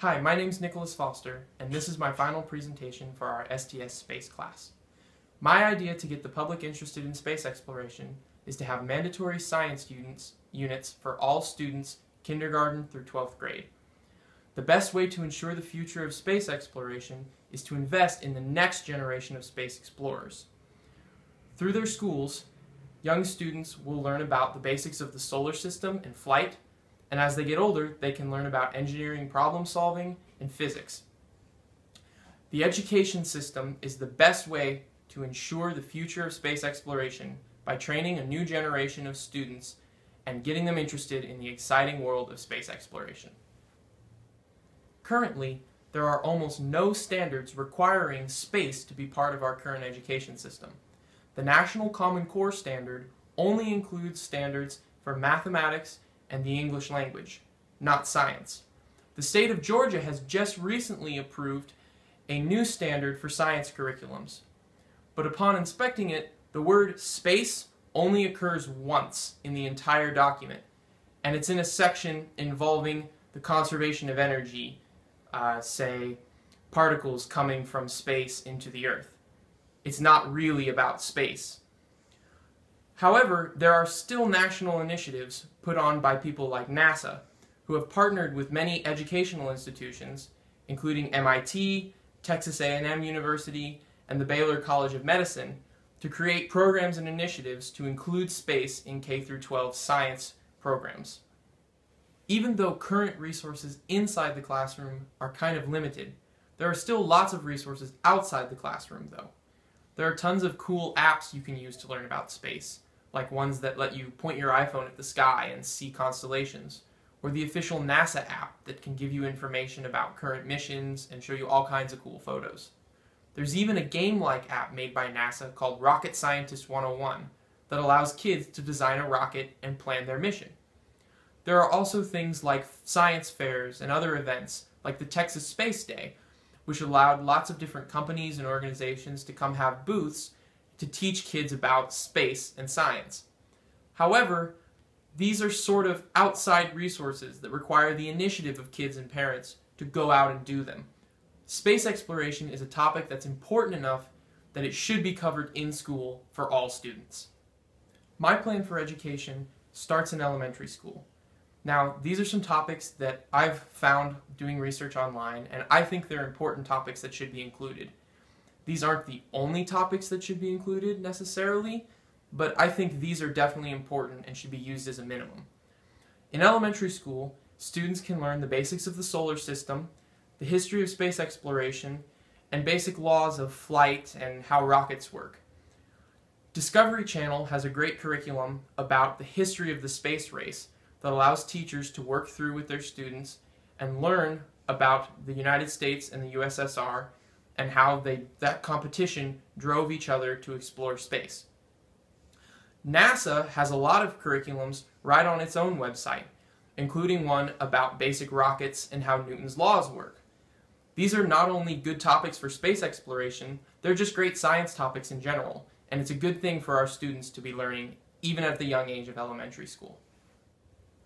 Hi, my name's Nicholas Foster, and this is my final presentation for our STS Space class. My idea to get the public interested in space exploration is to have mandatory science units for all students, kindergarten through 12th grade. The best way to ensure the future of space exploration is to invest in the next generation of space explorers. Through their schools, young students will learn about the basics of the solar system and flight, and as they get older, they can learn about engineering problem solving and physics. The education system is the best way to ensure the future of space exploration by training a new generation of students and getting them interested in the exciting world of space exploration. Currently, there are almost no standards requiring space to be part of our current education system. The National Common Core standard only includes standards for mathematics and the English language, not science. The state of Georgia has just recently approved a new standard for science curriculums, but upon inspecting it, the word space only occurs once in the entire document, and it's in a section involving the conservation of energy, say particles coming from space into the Earth. It's not really about space. However, there are still national initiatives put on by people like NASA, who have partnered with many educational institutions, including MIT, Texas A&M University, and the Baylor College of Medicine, to create programs and initiatives to include space in K-12 science programs. Even though current resources inside the classroom are kind of limited, there are still lots of resources outside the classroom, though. There are tons of cool apps you can use to learn about space, like ones that let you point your iPhone at the sky and see constellations, or the official NASA app that can give you information about current missions and show you all kinds of cool photos. There's even a game-like app made by NASA called Rocket Scientist 101 that allows kids to design a rocket and plan their mission. There are also things like science fairs and other events like the Texas Space Day, which allowed lots of different companies and organizations to come have booths to teach kids about space and science. However, these are sort of outside resources that require the initiative of kids and parents to go out and do them. Space exploration is a topic that's important enough that it should be covered in school for all students. My plan for education starts in elementary school. Now, these are some topics that I've found doing research online, and I think they're important topics that should be included. These aren't the only topics that should be included necessarily, but I think these are definitely important and should be used as a minimum. In elementary school, students can learn the basics of the solar system, the history of space exploration, and basic laws of flight and how rockets work. Discovery Channel has a great curriculum about the history of the space race that allows teachers to work through with their students and learn about the United States and the USSR and how that competition drove each other to explore space. NASA has a lot of curriculums right on its own website, including one about basic rockets and how Newton's laws work. These are not only good topics for space exploration, they're just great science topics in general, and it's a good thing for our students to be learning even at the young age of elementary school.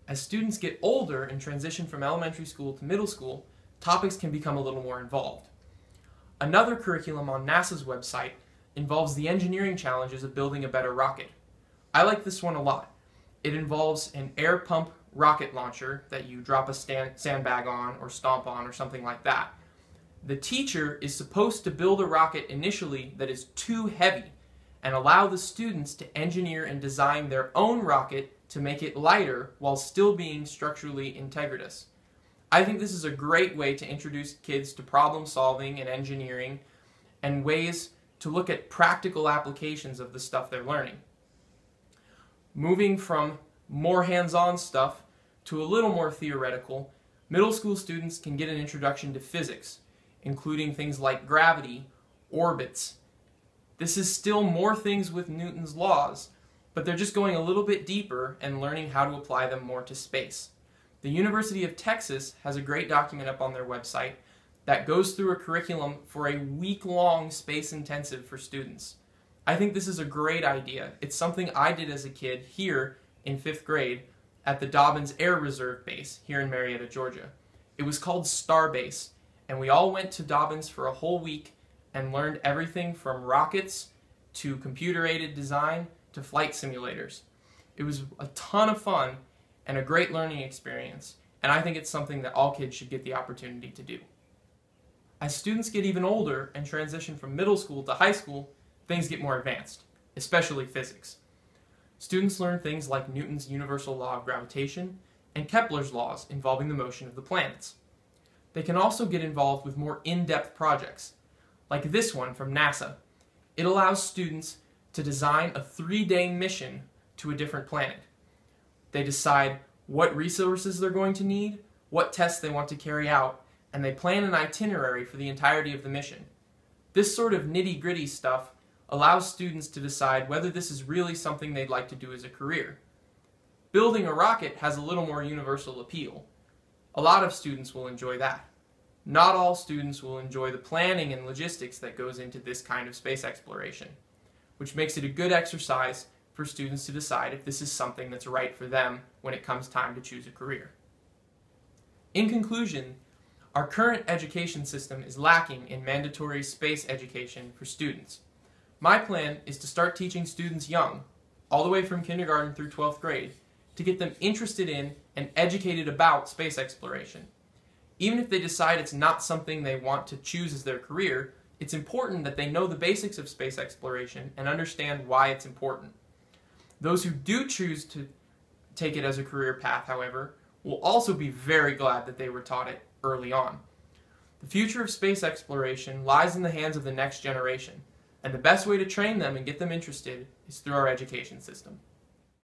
As students get older and transition from elementary school to middle school, topics can become a little more involved. Another curriculum on NASA's website involves the engineering challenges of building a better rocket. I like this one a lot. It involves an air pump rocket launcher that you drop a sandbag on or stomp on or something like that. The teacher is supposed to build a rocket initially that is too heavy and allow the students to engineer and design their own rocket to make it lighter while still being structurally integritous. I think this is a great way to introduce kids to problem solving and engineering and ways to look at practical applications of the stuff they're learning. Moving from more hands-on stuff to a little more theoretical, middle school students can get an introduction to physics, including things like gravity, orbits. This is still more things with Newton's laws, but they're just going a little bit deeper and learning how to apply them more to space. The University of Texas has a great document up on their website that goes through a curriculum for a week-long space intensive for students. I think this is a great idea. It's something I did as a kid here in 5th grade at the Dobbins Air Reserve Base here in Marietta, Georgia. It was called Starbase, and we all went to Dobbins for a whole week and learned everything from rockets to computer-aided design to flight simulators. It was a ton of fun and a great learning experience, and I think it's something that all kids should get the opportunity to do. As students get even older and transition from middle school to high school, things get more advanced, especially physics. Students learn things like Newton's universal law of gravitation and Kepler's laws involving the motion of the planets. They can also get involved with more in-depth projects, like this one from NASA. It allows students to design a 3-day mission to a different planet. They decide what resources they're going to need, what tests they want to carry out, and they plan an itinerary for the entirety of the mission. This sort of nitty-gritty stuff allows students to decide whether this is really something they'd like to do as a career. Building a rocket has a little more universal appeal. A lot of students will enjoy that. Not all students will enjoy the planning and logistics that goes into this kind of space exploration, which makes it a good exercise for students to decide if this is something that's right for them when it comes time to choose a career. In conclusion, our current education system is lacking in mandatory space education for students. My plan is to start teaching students young, all the way from kindergarten through 12th grade, to get them interested in and educated about space exploration. Even if they decide it's not something they want to choose as their career, it's important that they know the basics of space exploration and understand why it's important. Those who do choose to take it as a career path, however, will also be very glad that they were taught it early on. The future of space exploration lies in the hands of the next generation, and the best way to train them and get them interested is through our education system.